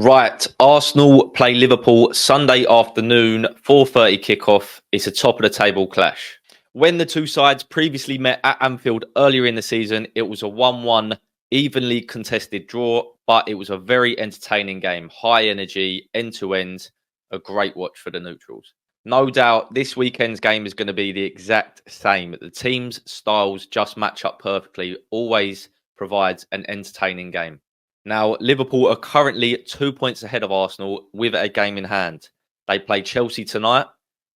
Right, Arsenal play Liverpool Sunday afternoon, 4:30 kickoff. It's a top of the table clash. When the two sides previously met at Anfield earlier in the season, it was a 1-1 evenly contested draw, but it was a very entertaining game. High energy, end to end, a great watch for the neutrals. No doubt this weekend's game is going to be the exact same. The teams' styles just match up perfectly, always provides an entertaining game. Now, Liverpool are currently 2 points ahead of Arsenal with a game in hand. They play Chelsea tonight.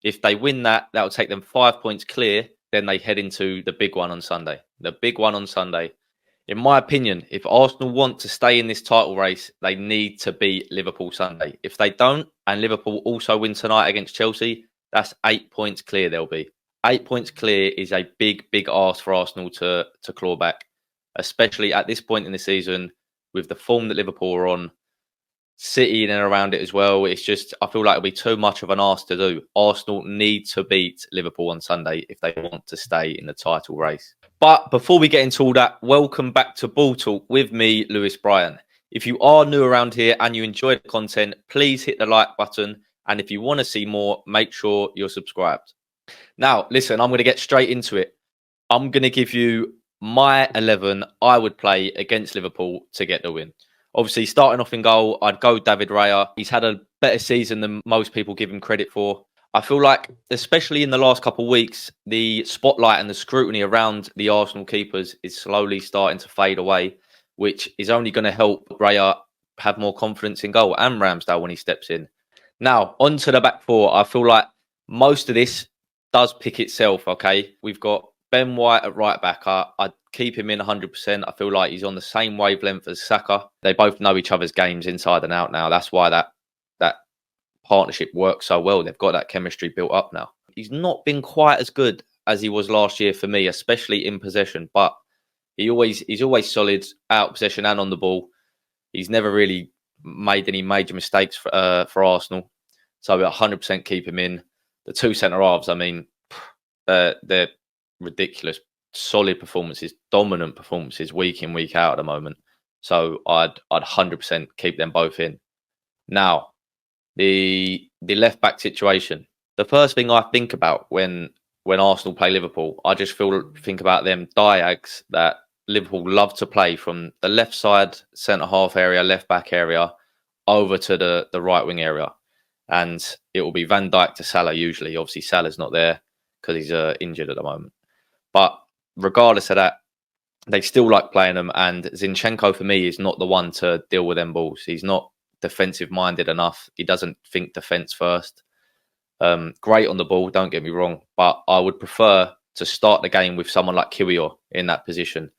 If they win that, that will take them 5 points clear. Then they head into the big one on Sunday. The big one on Sunday. In my opinion, if Arsenal want to stay in this title race, they need to beat Liverpool Sunday. If they don't, and Liverpool also win tonight against Chelsea, that's 8 points clear they'll be. 8 points clear is a big, big ask for Arsenal to claw back, especially at this point in the season with the form that Liverpool are on, City in and around it as well. It's just, I feel like it'll be too much of an ask to do. Arsenal need to beat Liverpool on Sunday if they want to stay in the title race. But before we get into all that, welcome back to Ball Talk with me, Lewis Bryan. If you are new around here and you enjoy the content, please hit the like button. And if you want to see more, make sure you're subscribed. Now, listen, I'm going to get straight into it. I'm going to give you my 11 I would play against Liverpool to get the win. Obviously, starting off in goal, I'd go David Raya. He's had a better season than most people give him credit for. I feel like, especially in the last couple of weeks, the spotlight and the scrutiny around the Arsenal keepers is slowly starting to fade away, which is only going to help Raya have more confidence in goal and Ramsdale when he steps in. Now, onto the back four. I feel like most of this does pick itself, okay? We've got Ben White at right back. I'd keep him in 100%. I feel like he's on the same wavelength as Saka. They both know each other's games inside and out now. That's why that partnership works so well. They've got that chemistry built up now. He's not been quite as good as he was last year for me, especially in possession. But he's always solid out of possession and on the ball. He's never really made any major mistakes for Arsenal. So 100% keep him in. The two centre halves, I mean, they're ridiculous, solid performances, dominant performances week in, week out at the moment. So I'd 100% keep them both in. Now, the left back situation. The first thing I think about when Arsenal play Liverpool, I just think about them diags that Liverpool love to play from the left side, centre half area, left back area, over to the right wing area. And it will be Van Dijk to Salah usually. Obviously, Salah's not there because he's injured at the moment. But regardless of that, they still like playing them. And Zinchenko, for me, is not the one to deal with them balls. He's not defensive-minded enough. He doesn't think defence first. Great on the ball, don't get me wrong. But I would prefer to start the game with someone like Kiwior in that position.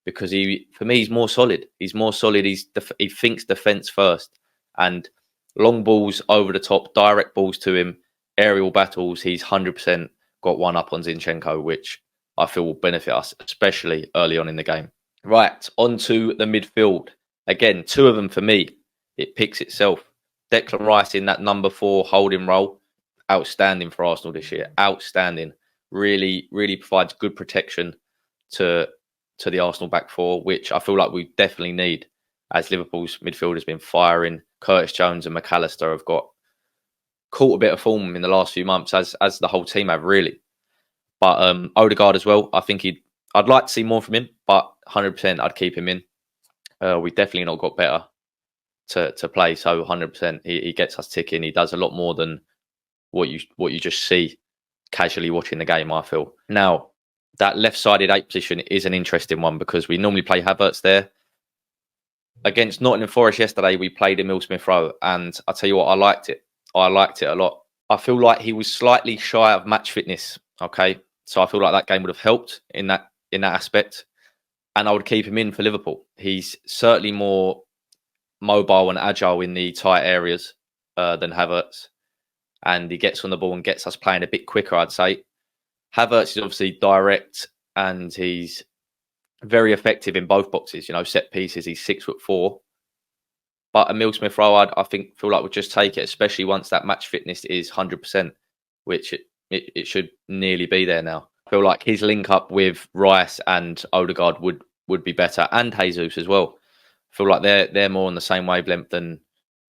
Because for me, he's more solid. He's more solid. He thinks defence first. And long balls over the top, direct balls to him, aerial battles, he's 100% got one up on Zinchenko, which I feel will benefit us, especially early on in the game. Right, on to the midfield. Again, two of them for me, it picks itself. Declan Rice in that number 4 holding role, outstanding for Arsenal this year. Outstanding. Really, really provides good protection to the Arsenal back four, which I feel like we definitely need as Liverpool's midfield has been firing. Curtis Jones and McAllister have caught a bit of form in the last few months, as the whole team have really. But Odegaard as well, I think I'd like to see more from him, but 100% I'd keep him in. We definitely not got better to play, so 100% he gets us ticking. He does a lot more than what you just see casually watching the game, I feel. Now, that left-sided 8 position is an interesting one because we normally play Havertz there. Against Nottingham Forest yesterday, we played Emile Smith-Rowe, and I tell you what, I liked it. I liked it a lot. I feel like he was slightly shy of match fitness. Okay, so I feel like that game would have helped in that aspect, and I would keep him in for Liverpool. He's certainly more mobile and agile in the tight areas than Havertz, and he gets on the ball and gets us playing a bit quicker, I'd say. Havertz is obviously direct and he's very effective in both boxes. You know, set pieces, he's 6'4". But Emile Smith-Rowe, I feel like would just take it, especially once that match fitness is 100%, which it should nearly be there now. I feel like his link up with Rice and Odegaard would be better, and Jesus as well. I feel like they're more on the same wavelength than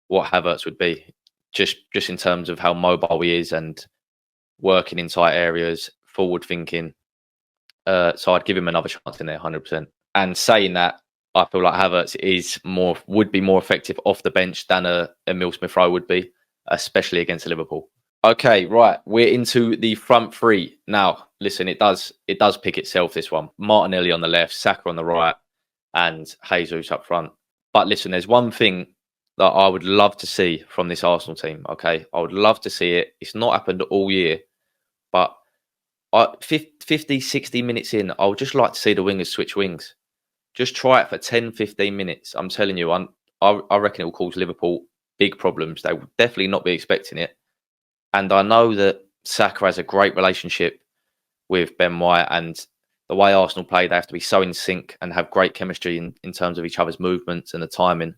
what Havertz would be, just in terms of how mobile he is and working in tight areas, forward thinking. So I'd give him another chance in there, 100%. And saying that, I feel like Havertz would be more effective off the bench than Emil Smith Rowe would be, especially against Liverpool. Okay, right. We're into the front three now. Listen, it does pick itself, this one. Martinelli on the left, Saka on the right, and Jesus up front. But listen, there's one thing that I would love to see from this Arsenal team. Okay, I would love to see it. It's not happened all year, but 50, 60 minutes in, I would just like to see the wingers switch wings. Just try it for 10, 15 minutes. I'm telling you, I reckon it will cause Liverpool big problems. They will definitely not be expecting it. And I know that Saka has a great relationship with Ben White, and the way Arsenal play, they have to be so in sync and have great chemistry in terms of each other's movements and the timing.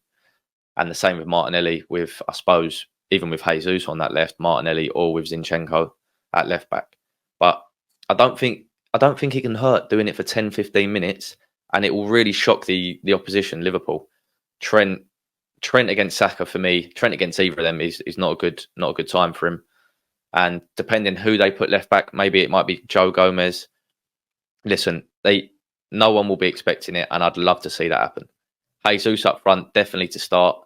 And the same with Martinelli, with, I suppose, even with Jesus on that left, Martinelli, or with Zinchenko at left back. But I don't think it can hurt doing it for 10, 15 minutes, and it will really shock the opposition, Liverpool. Trent against Saka, for me, Trent against either of them is not a good time for him. And depending who they put left back, maybe it might be Joe Gomez. Listen, no one will be expecting it, and I'd love to see that happen. Jesus up front, definitely to start,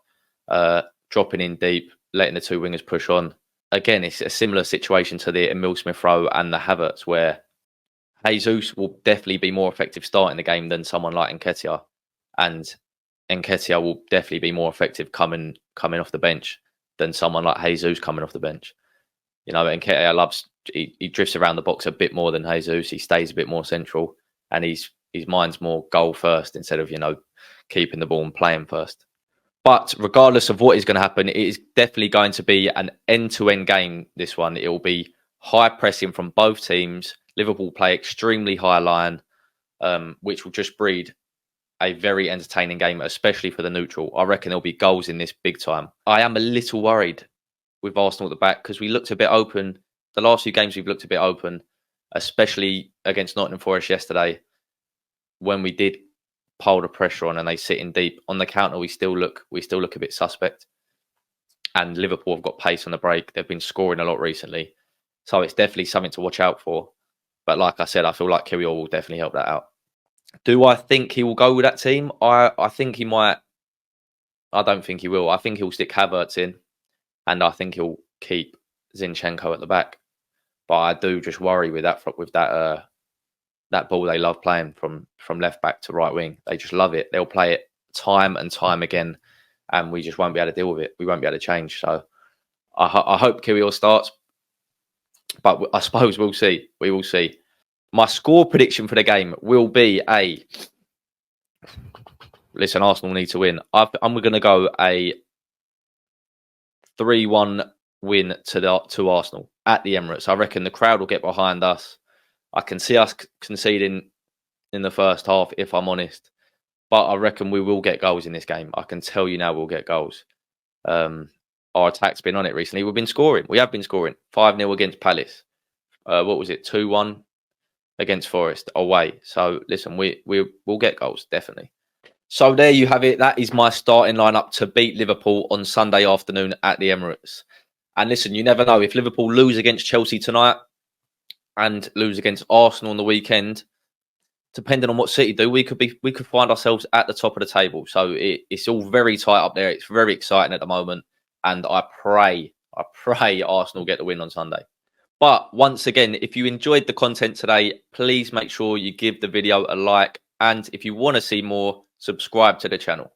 dropping in deep, letting the two wingers push on. Again, it's a similar situation to the Emil Smith Rowe and the Havertz, where Jesus will definitely be more effective starting the game than someone like Nketiah, and Nketiah will definitely be more effective coming off the bench than someone like Jesus coming off the bench. You know, Nketiah he drifts around the box a bit more than Jesus. He stays a bit more central, and his mind's more goal first instead of, keeping the ball and playing first. But regardless of what is going to happen, it is definitely going to be an end-to-end game, this one. It will be high pressing from both teams. Liverpool play extremely high line, which will just breed a very entertaining game, especially for the neutral. I reckon there'll be goals in this big time. I am a little worried with Arsenal at the back because we looked a bit open. The last few games we've looked a bit open, especially against Nottingham Forest yesterday, when we did pile the pressure on and they sit in deep. On the counter, we still look a bit suspect. And Liverpool have got pace on the break. They've been scoring a lot recently. So it's definitely something to watch out for. But like I said, I feel like Kirill will definitely help that out. Do I think he will go with that team? I think he might. I don't think he will. I think he'll stick Havertz in, and I think he'll keep Zinchenko at the back. But I do just worry with that ball they love playing from left back to right wing. They just love it. They'll play it time and time again, and we just won't be able to deal with it. We won't be able to change. So I hope Kirill starts, but I suppose we'll see. We will see. My score prediction for the game will be listen, Arsenal need to win. I'm going to go a 3-1 win to Arsenal at the Emirates. I reckon the crowd will get behind us. I can see us conceding in the first half, if I'm honest. But I reckon we will get goals in this game. I can tell you now we'll get goals. Our attack's been on it recently. We've been scoring. We have been scoring. 5-0 against Palace. What was it? 2-1 against Forest away. So, listen, we'll get goals, definitely. So, there you have it. That is my starting lineup to beat Liverpool on Sunday afternoon at the Emirates. And listen, you never know. If Liverpool lose against Chelsea tonight and lose against Arsenal on the weekend, depending on what City do, we could find ourselves at the top of the table. So it's all very tight up there. It's very exciting at the moment, and I pray Arsenal get the win on Sunday. But once again, if you enjoyed the content today, please make sure you give the video a like, and if you want to see more, subscribe to the channel.